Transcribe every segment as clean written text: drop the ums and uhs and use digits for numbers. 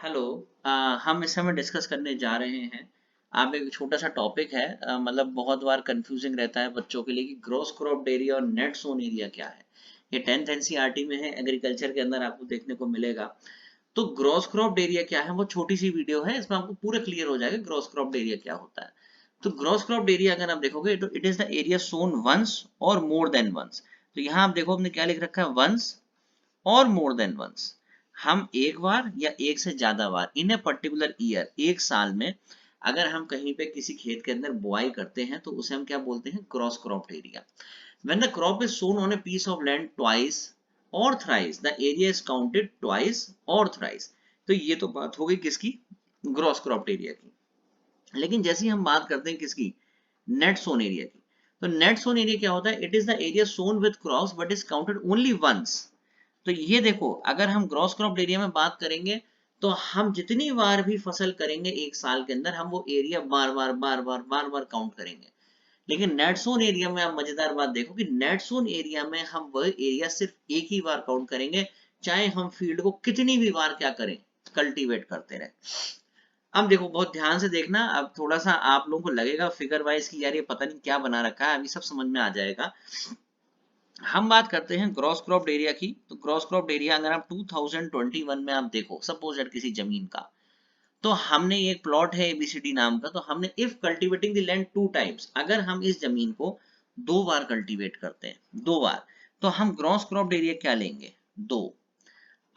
Hello. हम इस समय डिस्कस करने जा रहे हैं। आप एक छोटा सा टॉपिक है, मतलब बहुत बार कंफ्यूजिंग रहता है बच्चों के लिए कि ग्रॉस क्रॉप्ड एरिया और नेट सोन एरिया क्या है। ये 10th एनसीईआरटी में है, एग्रीकल्चर के अंदर आपको देखने को मिलेगा। तो ग्रॉस क्रॉप्ड एरिया क्या है, वो छोटी सी वीडियो है, इसमें आपको पूरा क्लियर हो जाएगा ग्रॉस क्रॉप्ड एरिया क्या होता है। तो ग्रॉस क्रॉप्ड एरिया अगर आप देखोगे तो it is the area sown once और मोर देन वंस। तो यहाँ आप देखो हमने क्या लिख रखा है, वंस और मोर देन वंस। हम एक बार या एक से ज्यादा बार इन ए पर्टिकुलर ईयर, एक साल में अगर हम कहीं पे किसी खेत के अंदर बुआई करते हैं तो उसे हम क्या बोलते हैं, cross cropped area. When the crop is sown on a piece of land twice or thrice, the area is counted twice or thrice. तो ये तो बात हो गई किसकी, ग्रॉस क्रॉप्ड एरिया की। लेकिन जैसे ही हम बात करते हैं किसकी, नेट सोन एरिया की। तो नेट सोन एरिया क्या होता है, it is the area sown with crops but is counted only once. तो ये देखो, अगर हम ग्रॉस क्रॉप्ड एरिया में बात करेंगे तो हम जितनी बार भी फसल करेंगे एक साल के अंदर, हम वो एरिया बार बार बार बार बार बार काउंट करेंगे। लेकिन नेट सोन एरिया में आप मजेदार बात देखो कि नेट सोन एरिया में हम वह एरिया सिर्फ एक ही बार काउंट करेंगे, चाहे हम फील्ड को कितनी भी बार क्या करें, कल्टीवेट करते रहे। अब देखो बहुत ध्यान से देखना, अब थोड़ा सा आप लोगों को लगेगा फिगर वाइज कि यार ये पता नहीं क्या बना रखा है, अभी सब समझ में आ जाएगा। हम बात करते हैं ग्रॉस क्रॉप्ड एरिया की। तो ग्रॉस क्रॉप्ड एरिया अगर आप 2021 में आप देखो, सपोज दैट किसी जमीन का, तो हमने एक प्लॉट है एबीसीडी नाम का, तो हमने if cultivating the land two times, अगर हम इस जमीन को दो बार कल्टीवेट करते हैं, दो बार, तो हम ग्रॉस क्रॉप्ड एरिया क्या लेंगे, दो।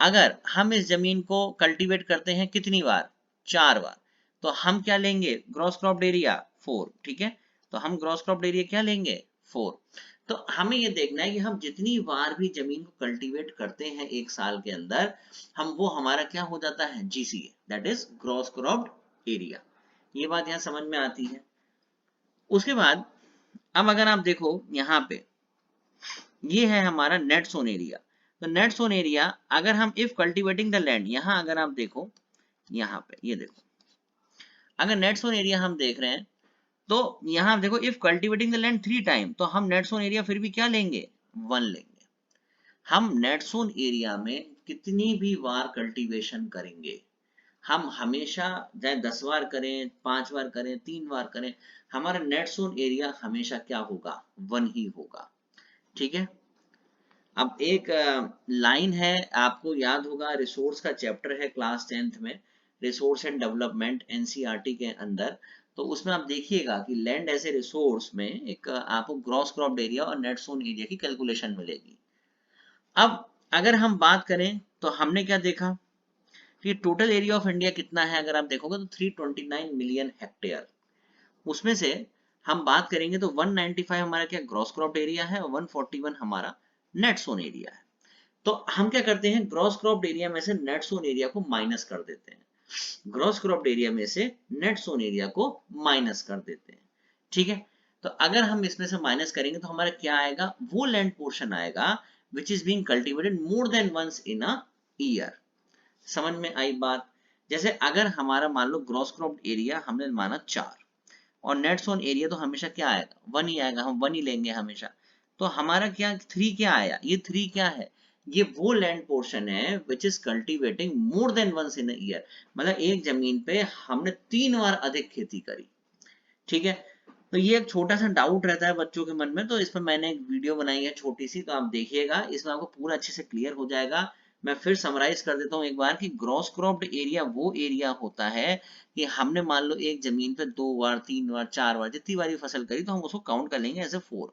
अगर हम इस जमीन को कल्टीवेट करते हैं कितनी बार, चार बार, तो हम क्या लेंगे, ग्रॉस क्रॉप्ड एरिया फोर। ठीक है, तो हम ग्रॉस क्रॉप्ड एरिया क्या लेंगे, फोर। तो हमें ये देखना है कि हम जितनी बार भी जमीन को कल्टीवेट करते हैं एक साल के अंदर, हम वो हमारा क्या हो जाता है, GCA, that is gross cropped area. ये बात यहाँ समझ में आती है। उसके बाद अब अगर आप देखो यहाँ पे, ये है हमारा नेट सोन एरिया। तो नेट सोन एरिया अगर हम इफ कल्टीवेटिंग द लैंड, यहाँ अगर आप देखो, यहाँ पे ये देखो, अगर नेट सोन एरिया हम देख रहे हैं, तो यहाँ देखो if cultivating the land three time, तो हम नेट सोन एरिया फिर भी क्या लेंगे, वन लेंगे। हम नेट सोन एरिया में कितनी भी बार कल्टीवेशन करेंगे, हम हमेशा चाहे 10 बार करें, 5 बार करें, 3 बार करें, हमारा नेट सोन एरिया हमेशा क्या होगा, वन ही होगा। ठीक है। अब एक लाइन है, आपको याद होगा, रिसोर्स का चैप्टर है क्लास 10th में, रिसोर्स एंड डेवलपमेंट एनसीईआरटी के अंदर। तो उसमें आप देखिएगा कि लैंड एज ए रिसोर्स में एक आपको ग्रॉस क्रॉप्ड एरिया और नेट सोन एरिया की कैलकुलेशन मिलेगी। अब अगर हम बात करें तो हमने क्या देखा कि टोटल एरिया ऑफ इंडिया कितना है, अगर आप देखोगे तो 329 मिलियन हेक्टेयर। उसमें से हम बात करेंगे तो 195 हमारा क्या ग्रॉस क्रॉप्ड एरिया है और 141 हमारा नेट सोन एरिया है। तो हम क्या करते हैं, ग्रॉस क्रॉप्ड एरिया में से नेट सोन एरिया को माइनस कर देते हैं, ग्रॉस क्रॉप्ड एरिया में से नेट सोन एरिया को माइनस कर देते हैं। ठीक है। तो अगर हम इसमें से माइनस करेंगे तो हमारा क्या आएगा, वो लैंड पोर्शन आएगा which is being cultivated more than once in a year. समझ में आई बात। जैसे अगर हमारा मान लो ग्रॉस क्रॉप्ड एरिया हमने माना चार, और नेट सोन एरिया तो हमेशा क्या आएगा, वन ही आएगा, हम वन ही लेंगे हमेशा। तो हमारा क्या थ्री क्या आया, ये थ्री क्या है, ये वो लैंड पोर्शन है which is cultivating more than once in year. मतलब एक जमीन पे हमने 3 बार अधिक खेती करी। ठीक है। तो ये एक छोटा सा डाउट रहता है बच्चों के मन में, तो इस पर मैंने एक वीडियो बनाई है छोटी सी, तो आप देखिएगा, इसमें आपको पूरा अच्छे से क्लियर हो जाएगा। मैं फिर समराइज कर देता हूँ एक बार कि ग्रॉस क्रॉप्ड एरिया वो एरिया होता है कि हमने मान लो एक जमीन पे 2 बार, 3 बार, 4 बार, जितनी बारी फसल करी तो हम उसको काउंट कर लेंगे as a four.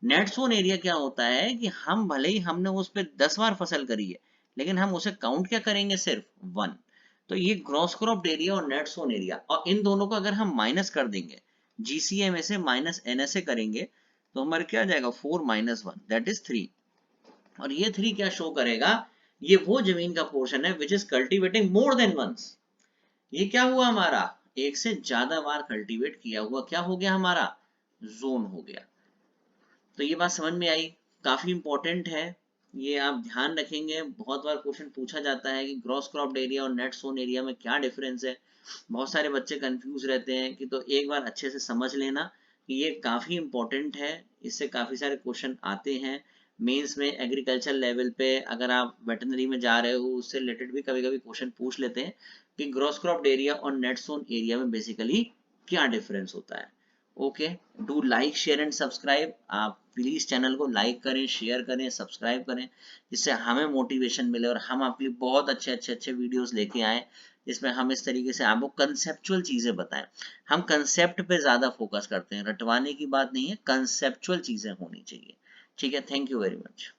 Net sown area क्या होता है कि हम भले ही हमने उस पर 10 बार फसल करी है, लेकिन हम उसे काउंट क्या करेंगे, सिर्फ वन। तो ये ग्रॉस क्रॉप्ड एरिया और नेट सोन एरिया, और इन दोनों को अगर हम माइनस कर देंगे, जीसीए में से माइनस एनएसए करेंगे, तो हमारे क्या आ जाएगा, 4 - 1 दैट इज 3। और ये 3 क्या शो करेगा, ये वो जमीन का पोर्शन है which is cultivating more than once. ये क्या हुआ हमारा, एक से ज्यादा बार कल्टीवेट किया हुआ क्या हो गया हमारा, जोन हो गया। तो ये बात समझ में आई, काफी इंपॉर्टेंट है। ये आप ध्यान रखेंगे, बहुत बार क्वेश्चन पूछा जाता है कि ग्रॉस क्रॉप्ड एरिया और नेट सोन एरिया में क्या डिफरेंस है। बहुत सारे बच्चे कंफ्यूज रहते हैं कि, तो एक बार अच्छे से समझ लेना कि ये काफी इंपॉर्टेंट है, इससे काफी सारे क्वेश्चन आते हैं। मेंस में एग्रीकल्चर लेवल पे अगर आप वेटनरी में जा रहे हो उससे रिलेटेड भी कभी कभी क्वेश्चन पूछ लेते हैं कि ग्रॉस क्रॉप्ड एरिया और नेट सोन एरिया में बेसिकली क्या डिफरेंस होता है। Okay, do like share and subscribe. आप प्लीज चैनल को लाइक करें, शेयर करें, सब्सक्राइब करें, जिससे हमें मोटिवेशन मिले और हम आपके लिए बहुत अच्छे वीडियोस लेके आए जिसमें हम इस तरीके से आपको कंसेप्चुअल चीजें बताएं। हम कंसेप्ट पे ज्यादा फोकस करते हैं, रटवाने की बात नहीं है, कंसेप्चुअल चीजें होनी चाहिए। ठीक है, थैंक यू वेरी मच।